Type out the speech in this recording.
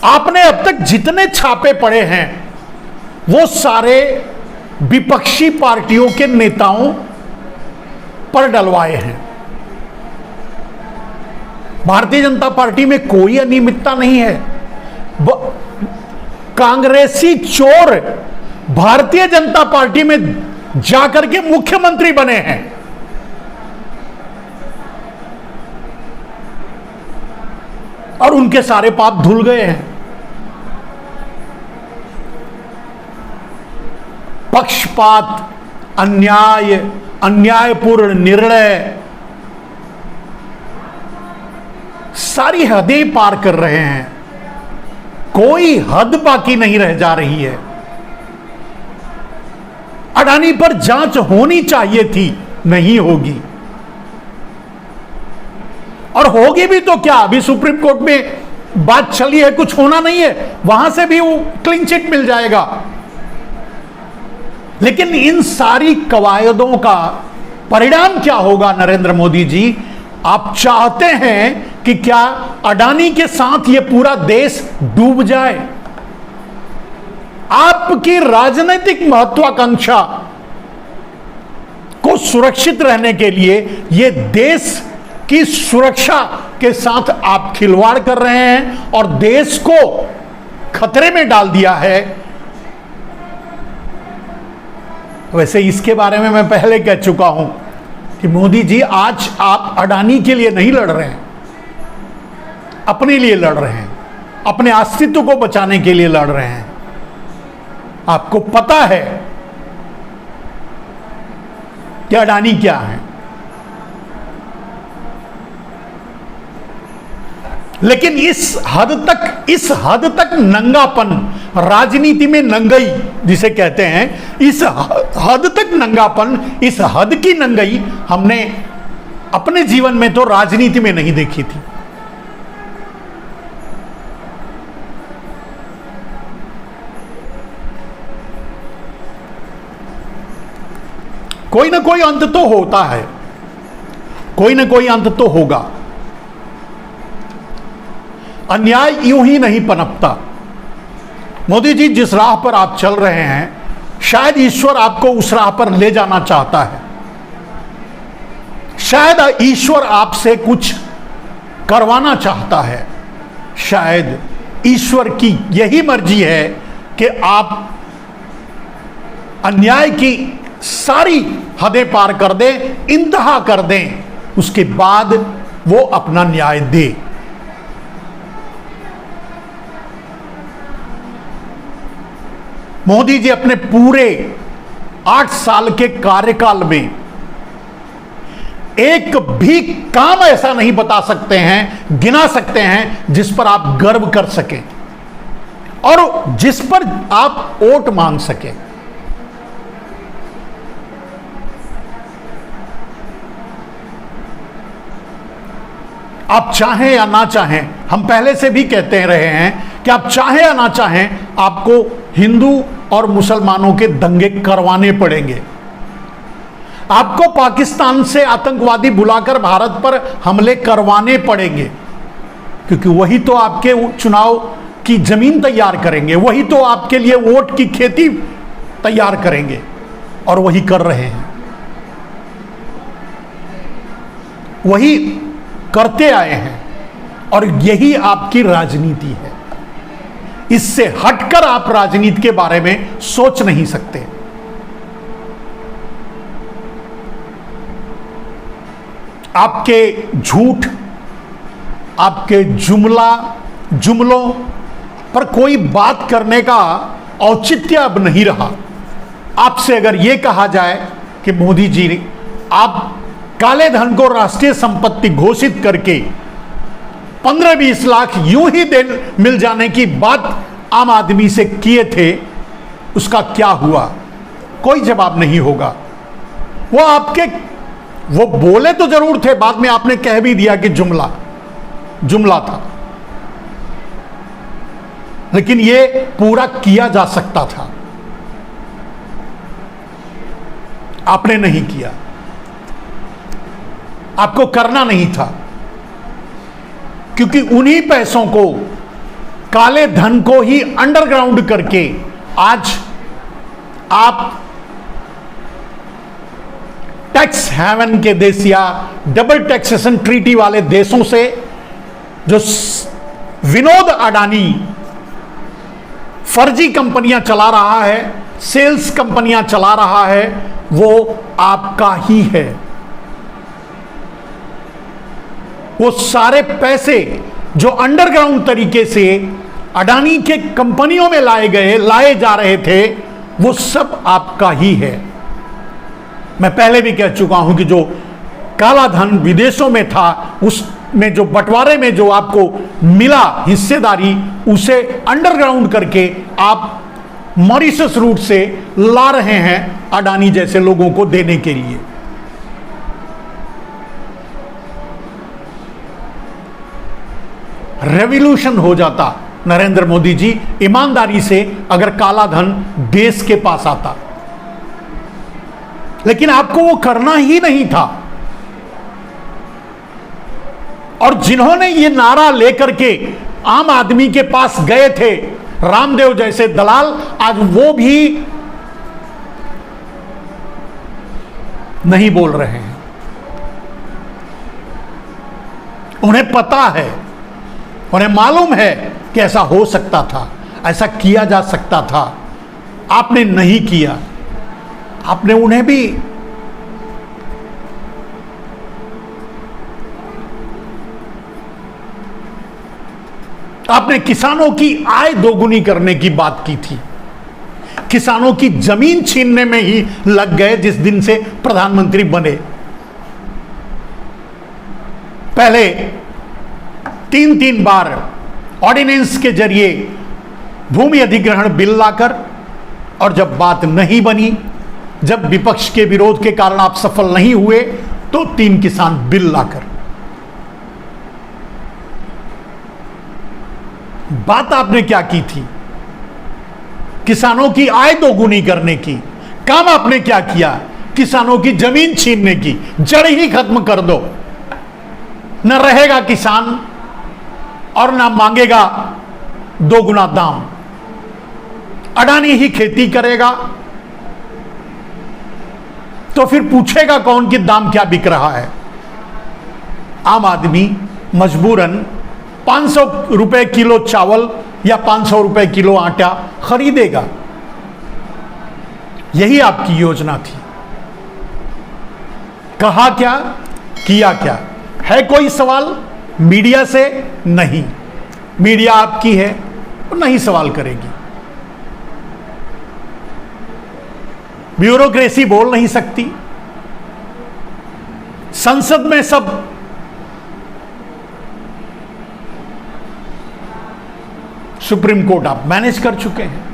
आपने अब तक जितने छापे पड़े हैं वो सारे विपक्षी पार्टियों के नेताओं पर डलवाए हैं। भारतीय जनता पार्टी में कोई अनियमितता नहीं है। कांग्रेसी चोर भारतीय जनता पार्टी में जाकर के मुख्यमंत्री बने हैं। और उनके सारे पाप धुल गए हैं। पक्षपात, अन्याय, अन्यायपूर्ण निर्णय, सारी हदें पार कर रहे हैं। कोई हद बाकी नहीं रह जा रही है। अडानी पर जांच होनी चाहिए थी, नहीं होगी। और होगी भी तो क्या, अभी सुप्रीम कोर्ट में बात चली है, कुछ होना नहीं है, वहां से भी वो क्लीन चिट मिल जाएगा। लेकिन इन सारी कवायदों का परिणाम क्या होगा नरेंद्र मोदी जी? आप चाहते हैं कि क्या अडानी के साथ ये पूरा देश डूब जाए? आपकी राजनीतिक महत्वाकांक्षा को सुरक्षित रहने के लिए ये देश की सुरक्षा के साथ आप खिलवाड़ कर रहे हैं और देश को खतरे में डाल दिया है। वैसे इसके बारे में मैं पहले कह चुका हूं कि मोदी जी, आज आप अडानी के लिए नहीं लड़ रहे हैं, अपने लिए लड़ रहे हैं, अपने अस्तित्व को बचाने के लिए लड़ रहे हैं। आपको पता है कि अडानी क्या है। लेकिन इस हद तक नंगापन, राजनीति में नंगई जिसे कहते हैं, इस हद तक नंगापन, इस हद की नंगई हमने अपने जीवन में तो राजनीति में नहीं देखी थी। कोई ना कोई अंत तो होता है, कोई ना कोई अंत तो होगा। अन्याय यूं ही नहीं पनपता। मोदी जी, जिस राह पर आप चल रहे हैं, शायद ईश्वर आपको उस राह पर ले जाना चाहता है। शायद ईश्वर आपसे कुछ करवाना चाहता है। शायद ईश्वर की यही मर्जी है कि आप अन्याय की सारी हदें पार कर दें, इंतहा कर दें, उसके बाद वो अपना न्याय दे। मोदी जी अपने पूरे 8 साल के कार्यकाल में एक भी काम ऐसा नहीं बता सकते हैं, गिना सकते हैं जिस पर आप गर्व कर सकें और जिस पर आप वोट मांग सकें। आप चाहें या ना चाहें, हम पहले से भी कहते रहे हैं कि आप चाहें या ना चाहें, आपको हिंदू और मुसलमानों के दंगे करवाने पड़ेंगे। आपको पाकिस्तान से आतंकवादी बुलाकर भारत पर हमले करवाने पड़ेंगे, क्योंकि वही तो आपके चुनाव की जमीन तैयार करेंगे, वही तो आपके लिए वोट की खेती तैयार करेंगे, और वही कर रहे हैं, वही करते आए हैं, और यही आपकी राजनीति है। इससे हटकर आप राजनीति के बारे में सोच नहीं सकते। आपके झूठ, आपके जुमलों पर कोई बात करने का औचित्य अब नहीं रहा। आपसे अगर यह कहा जाए कि मोदी जी, आप काले धन को राष्ट्रीय संपत्ति घोषित करके 15-20 लाख यूं ही मिल जाने की बात आम आदमी से किए थे, उसका क्या हुआ? कोई जवाब नहीं होगा। वो बोले तो जरूर थे, बाद में आपने कह भी दिया कि जुमला था, लेकिन ये पूरा किया जा सकता था, आपने नहीं किया, आपको करना नहीं था, क्योंकि उन्हीं पैसों को काले धन को ही अंडरग्राउंड करके आज आप टैक्स हेवन के देश या डबल टैक्सेशन ट्रीटी वाले देशों से जो विनोद अडानी फर्जी कंपनियां चला रहा है, सेल्स कंपनियां चला रहा है, वो आपका ही है। वो सारे पैसे जो अंडरग्राउंड तरीके से अडानी के कंपनियों में लाए जा रहे थे, वो सब आपका ही है। मैं पहले भी कह चुका हूं कि जो काला धन विदेशों में था, उसमें जो बंटवारे में जो आपको मिला हिस्सेदारी, उसे अंडरग्राउंड करके आप मॉरिशस रूट से ला रहे हैं अडानी जैसे लोगों को देने के लिए। रेवोल्यूशन हो जाता नरेंद्र मोदी जी ईमानदारी से अगर काला धन देश के पास आता, लेकिन आपको वो करना ही नहीं था। और जिन्होंने ये नारा लेकर के आम आदमी के पास गए थे, रामदेव जैसे दलाल, आज वो भी नहीं बोल रहे हैं। उन्हें पता है, उन्हें मालूम है कि ऐसा हो सकता था, ऐसा किया जा सकता था, आपने नहीं किया। आपने उन्हें भी आपने किसानों की आय दोगुनी करने की बात की थी, किसानों की जमीन छीनने में ही लग गए जिस दिन से प्रधानमंत्री बने। पहले 3 बार ऑर्डिनेंस के जरिए भूमि अधिग्रहण बिल लाकर, और जब बात नहीं बनी, जब विपक्ष के विरोध के कारण आप सफल नहीं हुए, तो 3 किसान बिल लाकर। बात आपने क्या की थी? किसानों की आय दोगुनी करने की। काम आपने क्या किया? किसानों की जमीन छीनने की। जड़ ही खत्म कर दो, न रहेगा किसान और न मांगेगा दोगुना दाम। अडानी ही खेती करेगा, तो फिर पूछेगा कौन कि दाम क्या बिक रहा है? आम आदमी मजबूरन 500 रुपए किलो चावल या 500 रुपए किलो आटा खरीदेगा। यही आपकी योजना थी। कहा क्या, किया क्या? है कोई सवाल मीडिया से? नहीं, मीडिया आपकी है, वो नहीं सवाल करेगी। ब्यूरोक्रेसी बोल नहीं सकती। संसद में सब सुप्रीम कोर्ट आप मैनेज कर चुके हैं।